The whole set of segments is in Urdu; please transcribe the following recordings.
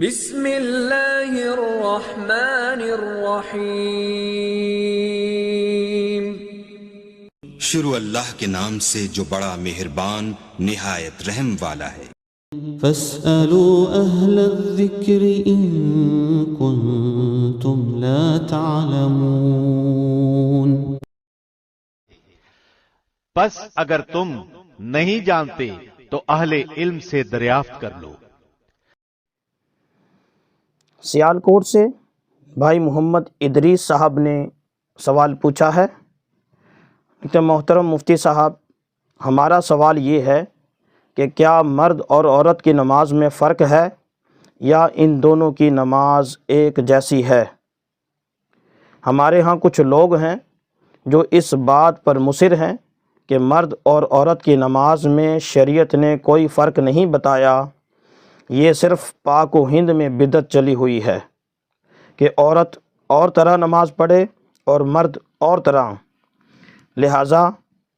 بسم اللہ الرحمن الرحیم۔ شروع اللہ کے نام سے جو بڑا مہربان نہایت رحم والا ہے۔ فاسألوا اہل الذکر ان کنتم لا تعلمون۔ پس اگر تم نہیں جانتے تو اہل علم سے دریافت کر لو۔ سیالکوٹ سے بھائی محمد ادریس صاحب نے سوال پوچھا ہے کہ محترم مفتی صاحب، ہمارا سوال یہ ہے کہ کیا مرد اور عورت کی نماز میں فرق ہے یا ان دونوں کی نماز ایک جیسی ہے؟ ہمارے ہاں کچھ لوگ ہیں جو اس بات پر مصر ہیں کہ مرد اور عورت کی نماز میں شریعت نے کوئی فرق نہیں بتایا، یہ صرف پاک و ہند میں بدعت چلی ہوئی ہے کہ عورت اور طرح نماز پڑھے اور مرد اور طرح، لہٰذا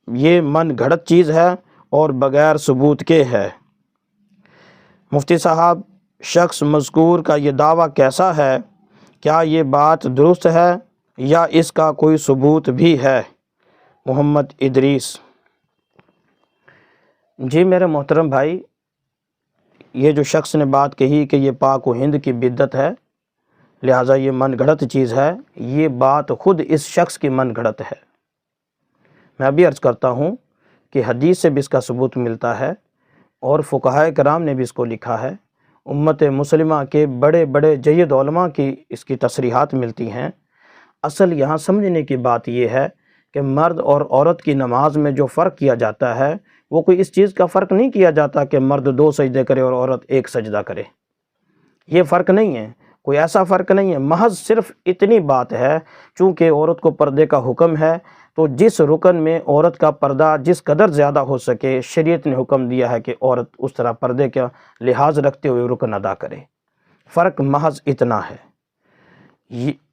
یہ من گھڑت چیز ہے اور بغیر ثبوت کے ہے۔ مفتی صاحب، شخص مذکور کا یہ دعویٰ کیسا ہے؟ کیا یہ بات درست ہے یا اس کا کوئی ثبوت بھی ہے؟ محمد ادریس۔ جی میرے محترم بھائی، یہ جو شخص نے بات کہی کہ یہ پاک و ہند کی بدعت ہے لہٰذا یہ من گھڑت چیز ہے، یہ بات خود اس شخص کی من گھڑت ہے۔ میں ابھی عرض کرتا ہوں کہ حدیث سے بھی اس کا ثبوت ملتا ہے اور فقہائے کرام نے بھی اس کو لکھا ہے، امت مسلمہ کے بڑے بڑے جید علماء کی اس کی تصریحات ملتی ہیں۔ اصل یہاں سمجھنے کی بات یہ ہے کہ مرد اور عورت کی نماز میں جو فرق کیا جاتا ہے وہ کوئی اس چیز کا فرق نہیں کیا جاتا کہ مرد 2 سجدے کرے اور عورت 1 سجدہ کرے، یہ فرق نہیں ہے، کوئی ایسا فرق نہیں ہے۔ محض صرف اتنی بات ہے، چونکہ عورت کو پردے کا حکم ہے تو جس رکن میں عورت کا پردہ جس قدر زیادہ ہو سکے شریعت نے حکم دیا ہے کہ عورت اس طرح پردے کا لحاظ رکھتے ہوئے رکن ادا کرے، فرق محض اتنا ہے۔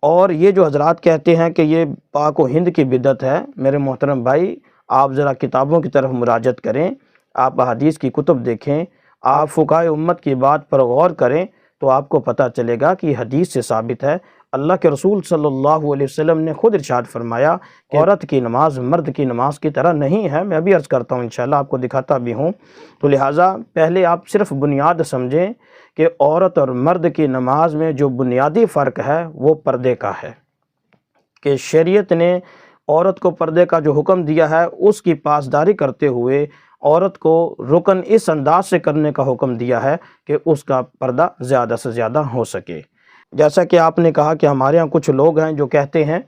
اور یہ جو حضرات کہتے ہیں کہ یہ پاک و ہند کی بدعت ہے، میرے محترم بھائی آپ ذرا کتابوں کی طرف مراجعت کریں، آپ احادیث کی کتب دیکھیں، آپ فقہائے امت کی بات پر غور کریں تو آپ کو پتہ چلے گا کہ حدیث سے ثابت ہے۔ اللہ کے رسول صلی اللہ علیہ وسلم نے خود ارشاد فرمایا کہ عورت کی نماز مرد کی نماز کی طرح نہیں ہے۔ میں ابھی عرض کرتا ہوں، انشاءاللہ آپ کو دکھاتا بھی ہوں۔ تو لہٰذا پہلے آپ صرف بنیاد سمجھیں کہ عورت اور مرد کی نماز میں جو بنیادی فرق ہے وہ پردے کا ہے، کہ شریعت نے عورت کو پردے کا جو حکم دیا ہے اس کی پاسداری کرتے ہوئے عورت کو رکن اس انداز سے کرنے کا حکم دیا ہے کہ اس کا پردہ زیادہ سے زیادہ ہو سکے۔ جیسا کہ آپ نے کہا کہ ہمارے ہاں کچھ لوگ ہیں جو کہتے ہیں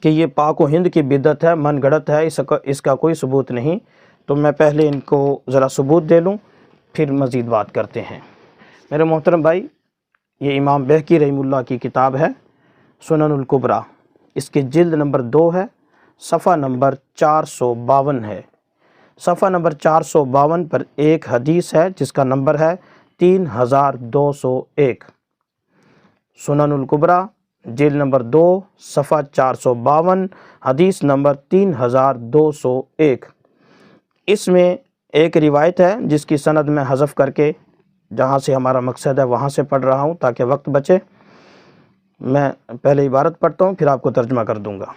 کہ یہ پاک و ہند کی بدعت ہے، من گھڑت ہے، اس کا کوئی ثبوت نہیں، تو میں پہلے ان کو ذرا ثبوت دے لوں پھر مزید بات کرتے ہیں۔ میرے محترم بھائی، یہ امام بہقی رحمہ اللہ کی کتاب ہے سنن الکبریٰ، اس کی جلد نمبر 2 ہے، صفحہ نمبر 452 ہے۔ صفحہ نمبر 452 پر ایک حدیث ہے جس کا نمبر ہے 3201۔ سنن الکبریٰ جلد نمبر 2 صفحہ 452، حدیث نمبر 3201۔ اس میں ایک روایت ہے جس کی سند میں حذف کر کے جہاں سے ہمارا مقصد ہے وہاں سے پڑھ رہا ہوں تاکہ وقت بچے۔ میں پہلے عبارت پڑھتا ہوں پھر آپ کو ترجمہ کر دوں گا۔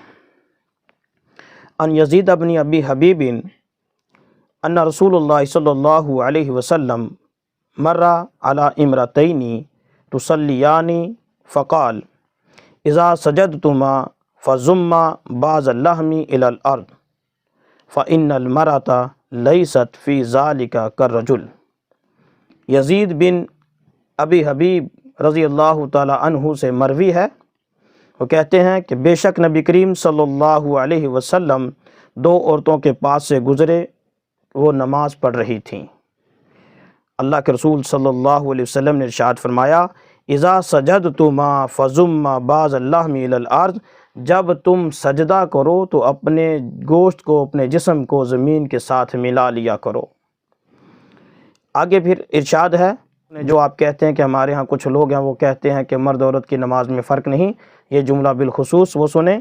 ان یزید بن ابی حبیب ان رسول اللہ صلی اللہ علیہ وسلم مر علی امرتین تصلیان فقال اذا سجدتما فضما بعض اللحم الى الارض فان المرأة لیست فی ذلک کالرجل۔ یزید بن ابی حبیب رضی اللہ تعالی عنہ سے مروی ہے، وہ کہتے ہیں کہ بے شک نبی کریم صلی اللہ علیہ وسلم 2 عورتوں کے پاس سے گزرے، وہ نماز پڑھ رہی تھیں۔ اللہ کے رسول صلی اللہ علیہ وسلم نے ارشاد فرمایا اذا سجدتما فضما بعض اللحم الی الارض، جب تم سجدہ کرو تو اپنے گوشت کو اپنے جسم کو زمین کے ساتھ ملا لیا کرو۔ آگے پھر ارشاد ہے، جو آپ کہتے ہیں کہ ہمارے ہاں کچھ لوگ ہیں وہ کہتے ہیں کہ مرد عورت کی نماز میں فرق نہیں، یہ جملہ بالخصوص وہ سنیں۔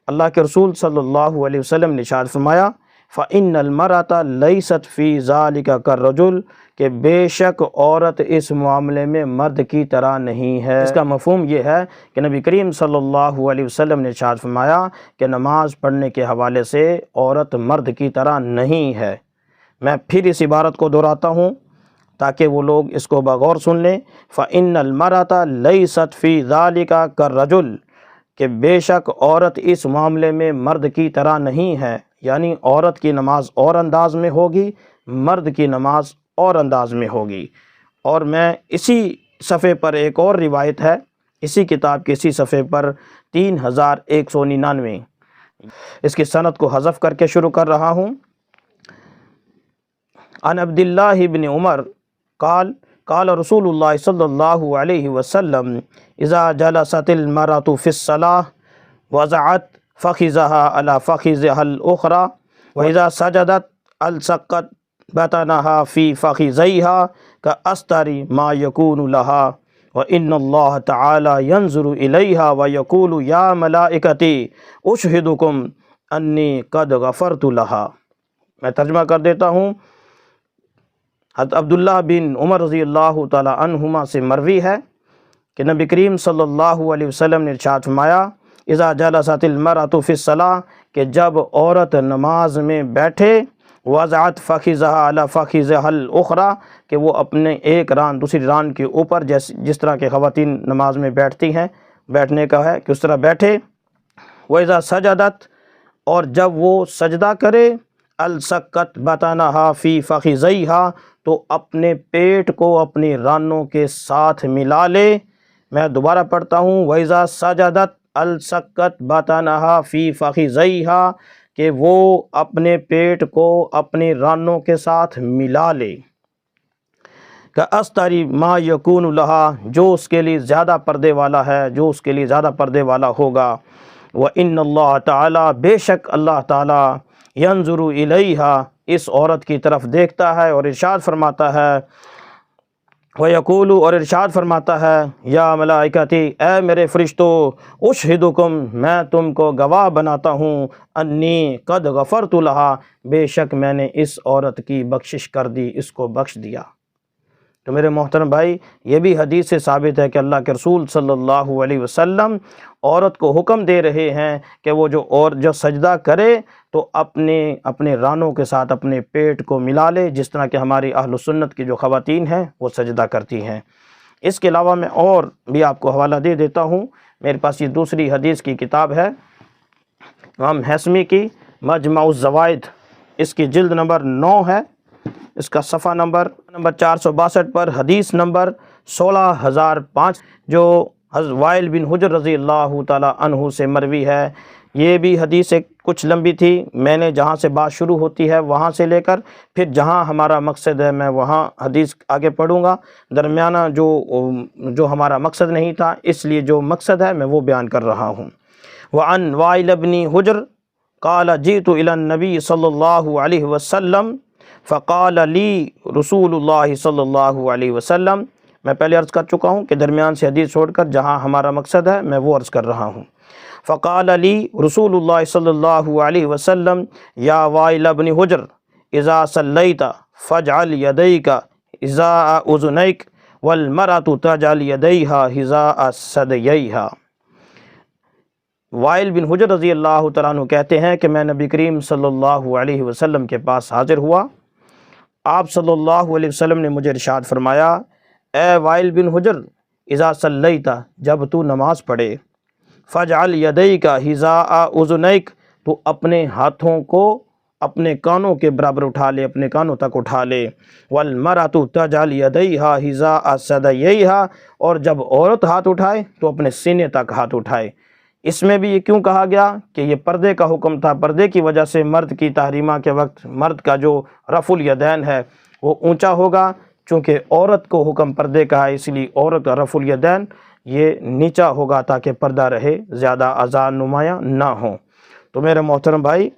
اللہ کے رسول صلی اللہ علیہ وسلم نے ارشاد فرمایا فَإِنَّ الْمَرْأَةَ لَيْسَتْ فِي ذَلِكَ كَالرَّجُلِ کہ بے شک عورت اس معاملے میں مرد کی طرح نہیں ہے۔ اس کا مفہوم یہ ہے کہ نبی کریم صلی اللہ علیہ وسلم نے ارشاد فرمایا کہ نماز پڑھنے کے حوالے سے عورت مرد کی طرح نہیں ہے۔ میں پھر اس عبارت کو دہراتا ہوں تاکہ وہ لوگ اس کو بغور سن لیں۔ فَإِنَّ الْمَرْأَةَ لَيْسَتْ فِي ذَلِكَ كَالرَّجُلِ کہ بے شک عورت اس معاملے میں مرد کی طرح نہیں ہے، یعنی عورت کی نماز اور انداز میں ہوگی، مرد کی نماز اور انداز میں ہوگی۔ اور میں اسی صفحے پر ایک اور روایت ہے، اسی کتاب کے اسی صفحے پر 3199، اس کی سند کو حذف کر کے شروع کر رہا ہوں۔ عن عبداللہ بن عمر قال قال رسول اللہ صلی اللہ علیہ وسلم اذا جلست المرأة في الصلاة وضعت فخذها على فخذها الأخرى وإذا سجدت ألصقت بطنها في فخذيها كأستر ما يكون لها وإن الله تعالى ينظر إليها ويقول يا ملائكتي أشهدكم أني قد غفرت لها۔ میں ترجمہ کر دیتا ہوں۔ حضرت عبداللہ بن عمر رضی اللہ تعالی عنہما سے مروی ہے کہ نبی کریم صلی اللہ علیہ وسلم نے ارشاد فرمایا اذا جلست المرأة فی الصلاة کہ جب عورت نماز میں بیٹھے، وضعت فخذها على فخذها الاخرى کہ وہ اپنے ایک ران دوسری ران کے اوپر، جس طرح کے خواتین نماز میں بیٹھتی ہیں، بیٹھنے کا ہے کہ اس طرح بیٹھے۔ وَإِذَا سَجَدَتْ اور جب وہ سجدہ کرے، السقت بطنها فی فخذیها تو اپنے پیٹ کو اپنی رانوں کے ساتھ ملا لے۔ میں دوبارہ پڑھتا ہوں، وَإِذَا سَجَدَتْ السقت بطنها فی فخذیها کہ وہ اپنے پیٹ کو اپنی رانوں کے ساتھ ملا لے۔ کَأَسْتَرِ مَا يَكُونُ لَهَا جو اس کے لیے زیادہ پردے والا ہے، جو اس کے لیے زیادہ پردے والا ہوگا۔ وَإِنَّ اللَّهَ تعالی بے شک اللہ تعالی ينظر إِلَيْهَا اس عورت کی طرف دیکھتا ہے اور ارشاد فرماتا ہے، وَيَقُولُ اور ارشاد فرماتا ہے، یا ملائکتی اے میرے فرشتو، اشہدکم میں تم کو گواہ بناتا ہوں، انی قد غفرت لها بے شک میں نے اس عورت کی بخشش کر دی، اس کو بخش دیا۔ تو میرے محترم بھائی، یہ بھی حدیث سے ثابت ہے کہ اللہ کے رسول صلی اللہ علیہ وسلم عورت کو حکم دے رہے ہیں کہ وہ جو سجدہ کرے تو اپنے رانوں کے ساتھ اپنے پیٹ کو ملا لے، جس طرح کہ ہماری اہل سنت کی جو خواتین ہیں وہ سجدہ کرتی ہیں۔ اس کے علاوہ میں اور بھی آپ کو حوالہ دے دیتا ہوں، میرے پاس یہ دوسری حدیث کی کتاب ہے امام حیثمی کی مجمع الزوائد، اس کی جلد نمبر 9 ہے، اس کا صفحہ نمبر 462 پر حدیث نمبر 16005 جو حضرت وائل بن حجر رضی اللہ تعالی عنہ سے مروی ہے۔ یہ بھی حدیث کچھ لمبی تھی، میں نے جہاں سے بات شروع ہوتی ہے وہاں سے لے کر پھر جہاں ہمارا مقصد ہے میں وہاں حدیث آگے پڑھوں گا، درمیانہ جو ہمارا مقصد نہیں تھا، اس لیے جو مقصد ہے میں وہ بیان کر رہا ہوں۔ وعن وائل بن حجر قال جئت الى النبی صلی اللہ علیہ وسلم فقال لی رسول اللہ صلی اللہ علیہ وسلم، میں پہلے عرض کر چکا ہوں کہ درمیان سے حدیث چھوڑ کر جہاں ہمارا مقصد ہے میں وہ عرض کر رہا ہوں۔ فقال لی رسول اللہ صلی اللہ علیہ وسلم یا وائل بن حجر اذا صلیت فاجعل یدیک حذاء اذنیک والمرأة تجعل یدیہا حذاء ثدییہا۔ وائل بن حجر رضی اللہ تعالیٰ عنہ کہتے ہیں کہ میں نبی کریم صلی اللہ علیہ وسلم کے پاس حاضر ہوا، آپ صلی اللہ علیہ وسلم نے مجھے ارشاد فرمایا، اے وائل بن حجر اذا صلیت جب تو نماز پڑھے، فاجعل یدیک حذاء اذنیک تو اپنے ہاتھوں کو اپنے کانوں کے برابر اٹھا لے، اپنے کانوں تک اٹھا لے، والمرأة تجعل یدیہا حذاء ثدییہا اور جب عورت ہاتھ اٹھائے تو اپنے سینے تک ہاتھ اٹھائے۔ اس میں بھی یہ کیوں کہا گیا کہ یہ پردے کا حکم تھا، پردے کی وجہ سے مرد کی تحریمہ کے وقت مرد کا جو رفع الیدین ہے وہ اونچا ہوگا، چونکہ عورت کو حکم پردے کا ہے اس لیے عورت کا رفع الیدین یہ نیچا ہوگا تاکہ پردہ رہے، زیادہ اعضاء نمایاں نہ ہوں۔ تو میرے محترم بھائی،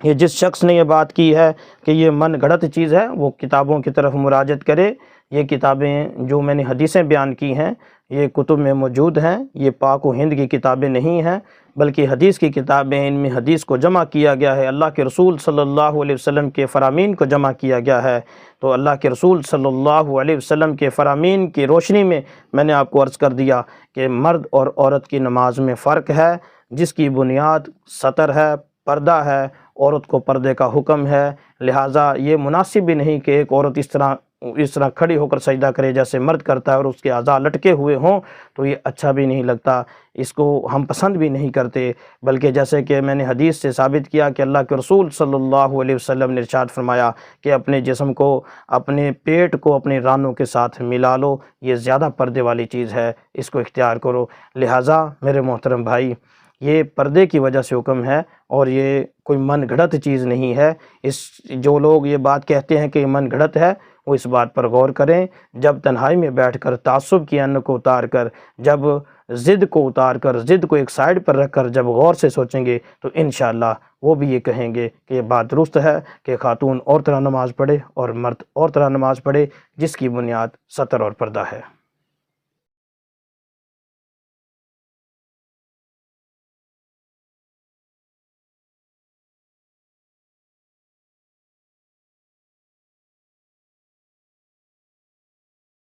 یہ جس شخص نے یہ بات کی ہے کہ یہ من گھڑت چیز ہے وہ کتابوں کی طرف مراجعت کرے۔ یہ کتابیں جو میں نے حدیثیں بیان کی ہیں یہ کتب میں موجود ہیں، یہ پاک و ہند کی کتابیں نہیں ہیں بلکہ حدیث کی کتابیں ہیں۔ ان میں حدیث کو جمع کیا گیا ہے، اللہ کے رسول صلی اللہ علیہ وسلم کے فرامین کو جمع کیا گیا ہے۔ تو اللہ کے رسول صلی اللہ علیہ وسلم کے فرامین کی روشنی میں نے آپ کو عرض کر دیا کہ مرد اور عورت کی نماز میں فرق ہے، جس کی بنیاد سطر ہے، پردہ ہے، عورت کو پردے کا حکم ہے۔ لہٰذا یہ مناسب بھی نہیں کہ ایک عورت اس طرح کھڑی ہو کر سجدہ کرے جیسے مرد کرتا ہے اور اس کے اعضاء لٹکے ہوئے ہوں، تو یہ اچھا بھی نہیں لگتا، اس کو ہم پسند بھی نہیں کرتے۔ بلکہ جیسے کہ میں نے حدیث سے ثابت کیا کہ اللہ کے رسول صلی اللہ علیہ وسلم نے ارشاد فرمایا کہ اپنے جسم کو، اپنے پیٹ کو اپنے رانوں کے ساتھ ملا لو، یہ زیادہ پردے والی چیز ہے، اس کو اختیار کرو۔ لہٰذا میرے محترم بھائی، یہ پردے کی وجہ سے حکم ہے اور یہ کوئی من گھڑت چیز نہیں ہے۔ جو لوگ یہ بات کہتے ہیں کہ یہ من گھڑت ہے، وہ اس بات پر غور کریں۔ جب تنہائی میں بیٹھ کر تعصب کی ان کو اتار کر، جب ضد کو اتار کر، ضد کو ایک سائیڈ پر رکھ کر جب غور سے سوچیں گے تو انشاءاللہ وہ بھی یہ کہیں گے کہ یہ بات درست ہے کہ خاتون اور طرح نماز پڑھے اور مرد اور طرح نماز پڑھے، جس کی بنیاد سطر اور پردہ ہے۔